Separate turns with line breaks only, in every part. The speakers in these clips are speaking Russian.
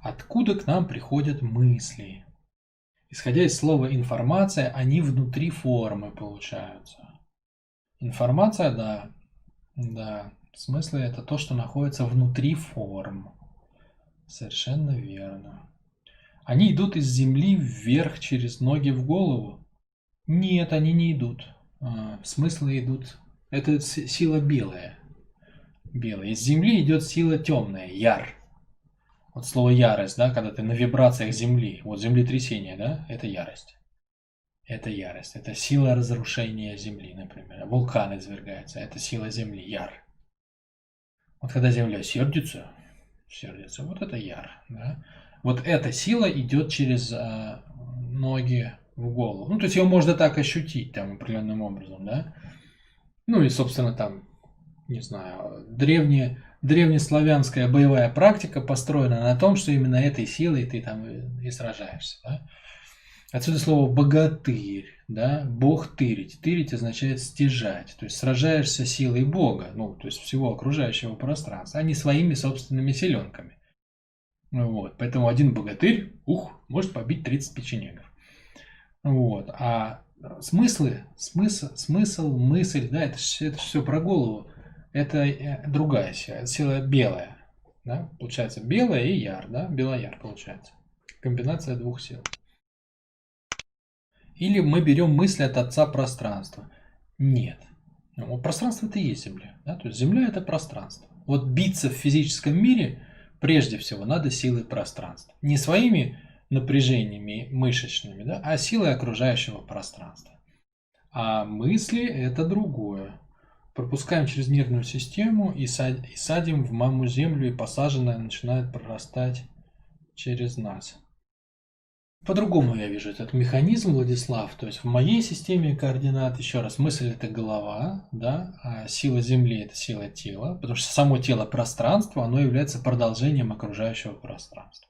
Откуда к нам приходят мысли? Исходя из слова информация, они внутри формы получаются. Информация, да, да. Смыслы это то, что находится внутри форм. Совершенно верно. Они идут из земли вверх через ноги в голову? Нет, они не идут. Смыслы идут. Это сила белая. Белая. Из земли идет сила темная, яр. Вот слово ярость, да, когда ты на вибрациях земли, вот землетрясение, да, это ярость. Это ярость, это сила разрушения земли, например. Вулкан извергается, это сила земли, яр. Вот когда земля сердится, вот это яр, да. Вот эта сила идет через ноги в голову. Ну, то есть ее можно так ощутить там определенным образом, да. Ну и, собственно, там, не знаю, древнеславянская боевая практика построена на том, что именно этой силой ты там и сражаешься, да? Отсюда слово богатырь, да, бог тырить. Тырить означает стяжать, то есть сражаешься силой Бога, ну, то есть всего окружающего пространства, а не своими собственными силенками. Вот, поэтому один богатырь, может побить 30 печенегов. Вот, а смысл, мысль, да, это все про голову. Это другая сила, сила белая, да, получается белая и яр, да, белояр получается. Комбинация двух сил. Или мы берем мысли от отца пространства. Нет. Ну, пространство это и есть Земля. Да? То есть Земля это пространство. Вот биться в физическом мире прежде всего надо силой пространства. Не своими напряжениями мышечными, да, а силой окружающего пространства. А мысли это другое. Пропускаем через нервную систему и садим в маму Землю, и посаженное начинает прорастать через нас. По-другому я вижу этот механизм, Владислав. То есть в моей системе координат, еще раз, мысль это голова, да, а сила Земли это сила тела, потому что само тело пространство, оно является продолжением окружающего пространства.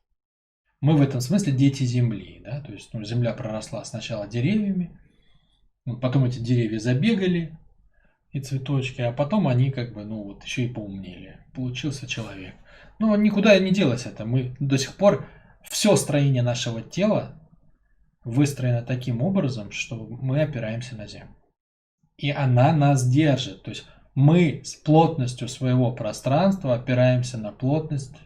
Мы в этом смысле дети Земли, да, то есть Земля проросла сначала деревьями, потом эти деревья забегали и цветочки, а потом они как бы, еще и поумнели. Получился человек. Но никуда не делось это. Мы до сих пор все строение нашего тела выстроено таким образом, что мы опираемся на Землю. И она нас держит. То есть мы с плотностью своего пространства опираемся на плотность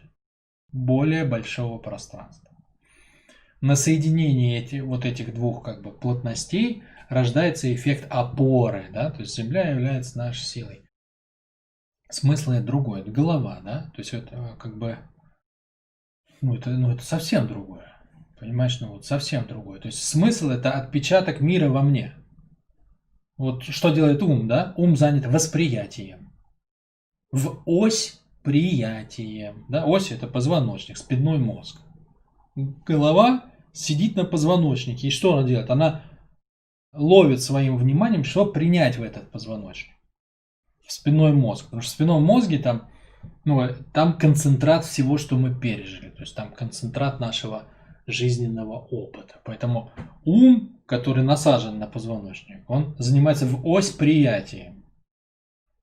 более большого пространства. На соединении этих двух плотностей рождается эффект опоры. Да? То есть Земля является нашей силой. Смысл это другой, это голова, да? То есть это это совсем другое. Понимаешь, совсем другое. То есть смысл это отпечаток мира во мне. Вот что делает ум, да? Ум занят восприятием. В ось приятием. Да? Ось это позвоночник, спинной мозг. Голова сидит на позвоночнике. И что она делает? Она ловит своим вниманием, чтобы принять в этот позвоночник. В спинной мозг. Потому что в спинном мозге там концентрат всего, что мы пережили. То есть там концентрат нашего жизненного опыта. Поэтому ум, который насажен на позвоночник, он занимается в ось приятием.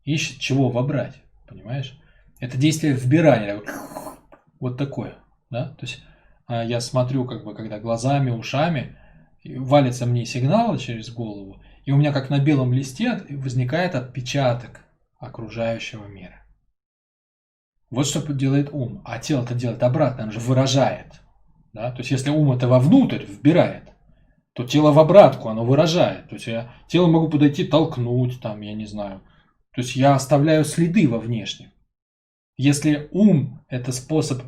Ищет чего вобрать. Понимаешь? Это действие вбирания. Вот такое. Да? То есть я смотрю, когда глазами, ушами валится мне сигналы через голову, и у меня как на белом листе возникает отпечаток окружающего мира. Вот что делает ум. А тело-то делает обратно, оно же выражает. Да? То есть если ум это вовнутрь вбирает, то тело в обратку, оно выражает. То есть я тело могу подойти, толкнуть, там, я не знаю. То есть я оставляю следы во внешнем. Если ум это способ,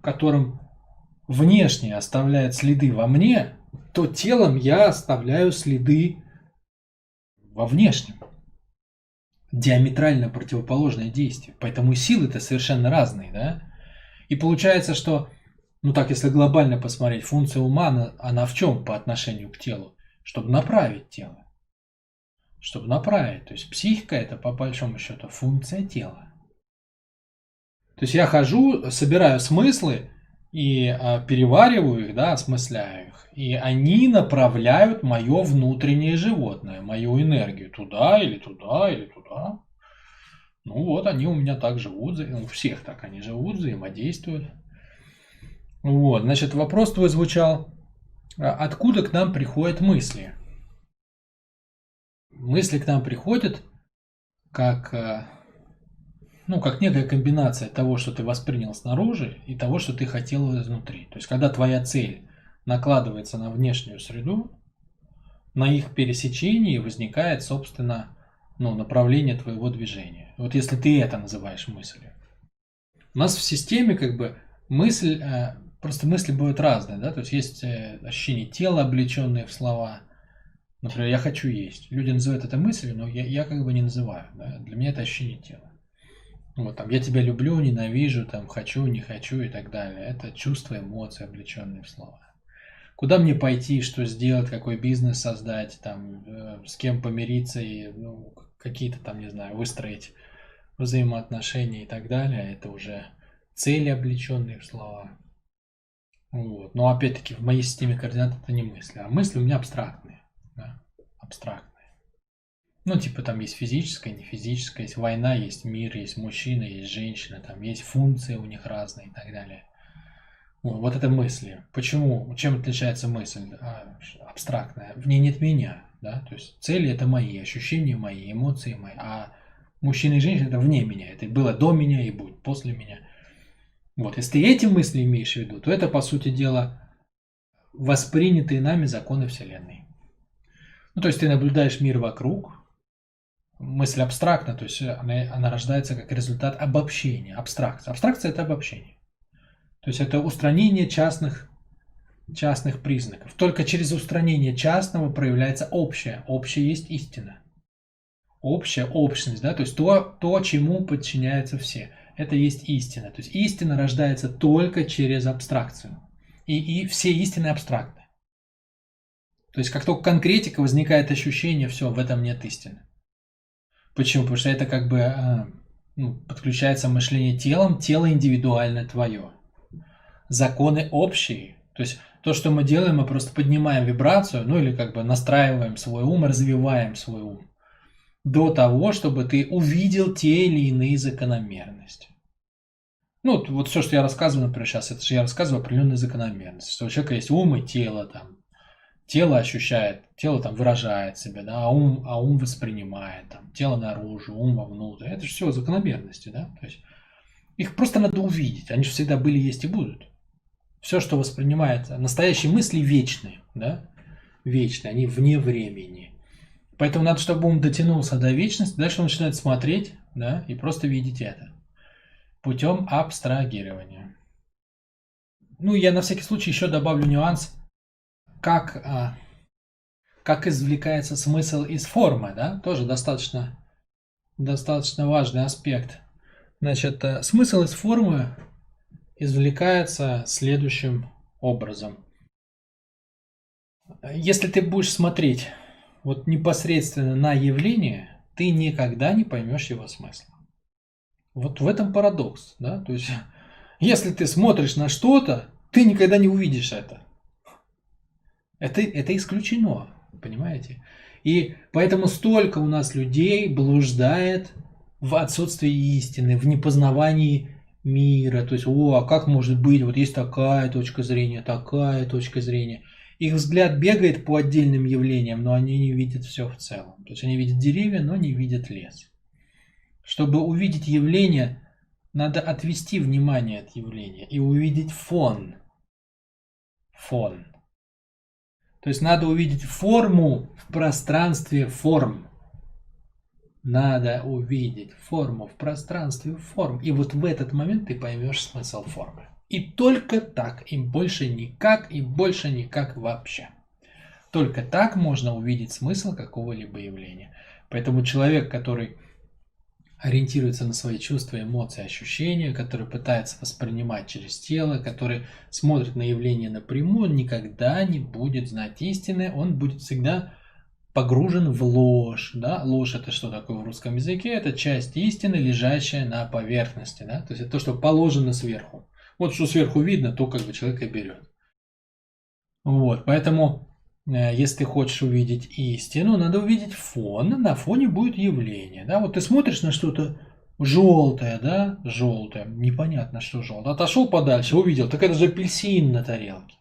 которым внешне оставляет следы во мне, то телом я оставляю следы во внешнем. Диаметрально противоположное действие. Поэтому силы-то совершенно разные, да? И получается, что, если глобально посмотреть, функция ума, она в чем по отношению к телу? Чтобы направить тело. Чтобы направить. То есть психика это по большому счету функция тела. То есть я хожу, собираю смыслы и перевариваю их, да, осмысляю их. И они направляют мое внутреннее животное, мою энергию туда или туда или туда. Они у меня так живут, у всех так они живут, взаимодействуют. Вот, значит, вопрос твой звучал, откуда к нам приходят мысли? Мысли к нам приходят как, ну, как некая комбинация того, что ты воспринял снаружи, и того, что ты хотел изнутри. То есть, когда твоя цель накладывается на внешнюю среду, на их пересечении возникает, собственно, ну, направление твоего движения. Вот если ты это называешь мыслью. У нас в системе как бы мысль, просто мысли бывают разные, да, то есть есть ощущение тела, облеченные в слова. Например, я хочу есть. Люди называют это мыслью, но я как бы не называю. Да? Для меня это ощущение тела. Вот там я тебя люблю, ненавижу, там хочу, не хочу и так далее. Это чувства, эмоции, облеченные в слова. Куда мне пойти, что сделать, какой бизнес создать, там, с кем помириться и ну, какие-то там, не знаю, выстроить взаимоотношения и так далее. Это уже цели, облеченные в слова. Вот. Но опять-таки в моей системе координат это не мысли, а мысли у меня абстрактные. Да? Абстрактные. Ну, типа там есть физическое, не физическое, есть война, есть мир, есть мужчина, есть женщина, там есть функции у них разные и так далее. Вот это мысли. Почему? Чем отличается мысль абстрактная? В ней нет меня, да? То есть цели это мои, ощущения мои, эмоции мои, а мужчина и женщина это вне меня, это было до меня и будет после меня. Вот, если ты эти мысли имеешь в виду, то это, по сути дела, воспринятые нами законы Вселенной. Ну, то есть ты наблюдаешь мир вокруг, мысль абстрактна, то есть она рождается как результат обобщения, абстракция. Абстракция – это обобщение. То есть это устранение частных признаков. Только через устранение частного проявляется общее. Общее есть истина. Общая, общность, да, то есть то, чему подчиняются все. Это есть истина. То есть истина рождается только через абстракцию. И все истины абстрактны. То есть как только конкретика, возникает ощущение, все, в этом нет истины. Почему? Потому что это как бы подключается мышление телом, тело индивидуально твое. Законы общие. То есть то, что мы делаем, мы просто поднимаем вибрацию, ну или как бы настраиваем свой ум, развиваем свой ум. До того, чтобы ты увидел те или иные закономерности. Ну, вот все, что я рассказываю, например, сейчас, это же я рассказываю определенные закономерности. Что у человека есть ум и тело там. Тело ощущает, тело там выражает себя, да, а ум воспринимает, там, тело наружу, ум вовнутрь. Это же все закономерности, да. То есть их просто надо увидеть. Они же всегда были, есть и будут. Все, что воспринимается, настоящие мысли вечны, да, вечны, они вне времени. Поэтому надо, чтобы ум дотянулся до вечности, дальше он начинает смотреть, да, и просто видеть это путем абстрагирования. Ну, я на всякий случай еще добавлю нюанс, как извлекается смысл из формы, да, тоже достаточно важный аспект. Значит, смысл из формы извлекается следующим образом. Если ты будешь смотреть вот непосредственно на явление, ты никогда не поймешь его смысла. Вот в этом парадокс, да, то есть если ты смотришь на что-то, ты никогда не увидишь это. Это исключено, понимаете? И поэтому столько у нас людей блуждает в отсутствии истины, в непознавании мира. То есть, а как может быть, вот есть такая точка зрения, такая точка зрения. Их взгляд бегает по отдельным явлениям, но они не видят все в целом. То есть они видят деревья, но не видят лес. Чтобы увидеть явление, надо отвести внимание от явления и увидеть фон. Фон. То есть надо увидеть форму в пространстве форм. Надо увидеть форму в пространстве форм. И вот в этот момент ты поймешь смысл формы. И только так, и больше никак вообще. Только так можно увидеть смысл какого-либо явления. Поэтому человек, который ориентируется на свои чувства, эмоции, ощущения, который пытается воспринимать через тело, который смотрит на явление напрямую, он никогда не будет знать истины, он будет всегда погружен в ложь. Да? Ложь это что такое в русском языке? Это часть истины, лежащая на поверхности. Да? То есть это то, что положено сверху. Вот что сверху видно, то как бы человек и берет. Вот, поэтому если ты хочешь увидеть истину, надо увидеть фон, на фоне будет явление. Да? Вот ты смотришь на что-то, Желтое, да? Желтое. Непонятно, что желтое. Отошел подальше, увидел. Так это же апельсин на тарелке.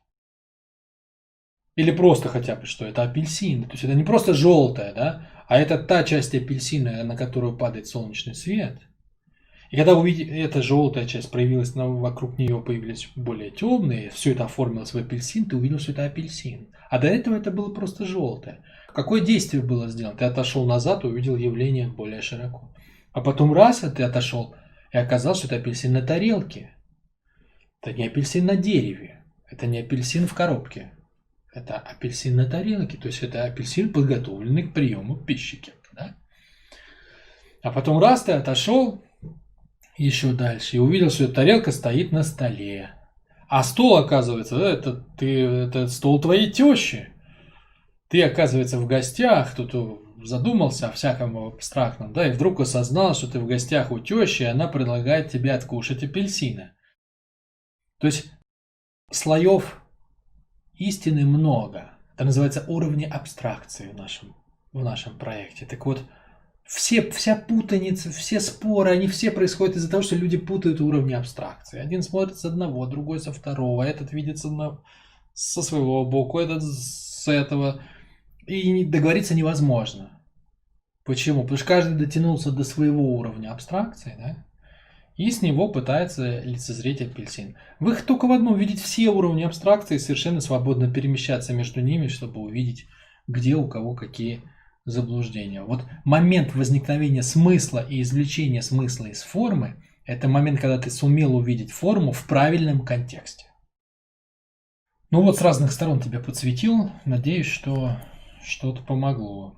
Или просто хотя бы, что это апельсин. То есть это не просто желтое, да? А это та часть апельсина, на которую падает солнечный свет. И когда эта желтая часть проявилась, вокруг нее появились более темные, все это оформилось в апельсин, ты увидел, что это апельсин. А до этого это было просто желтое. Какое действие было сделано? Ты отошел назад и увидел явление более широко. А потом раз, ты отошел, и оказалось, что это апельсин на тарелке. Это не апельсин на дереве. Это не апельсин в коробке. Это апельсин на тарелке. То есть это апельсин, подготовленный к приему пищи. Да? А потом раз, ты отошел еще дальше и увидел, что эта тарелка стоит на столе. А стол, оказывается, это стол твоей тещи. Ты, оказывается, в гостях, тут задумался о всяком абстрактном, да, и вдруг осознал, что ты в гостях у тещи, и она предлагает тебе откушать апельсина. То есть слоев истины много. Это называется уровни абстракции в нашем проекте. Так вот, вся путаница, все споры, они все происходят из-за того, что люди путают уровни абстракции. Один смотрит с одного, другой со второго, этот видится со своего боку, этот с этого. И договориться невозможно. Почему? Потому что каждый дотянулся до своего уровня абстракции, да? И с него пытается лицезреть апельсин. Вы только в одном видеть все уровни абстракции, совершенно свободно перемещаться между ними, чтобы увидеть, где у кого какие заблуждения. Вот момент возникновения смысла и извлечения смысла из формы – это момент, когда ты сумел увидеть форму в правильном контексте. Ну вот с разных сторон тебя подсветил. Надеюсь, что что-то помогло.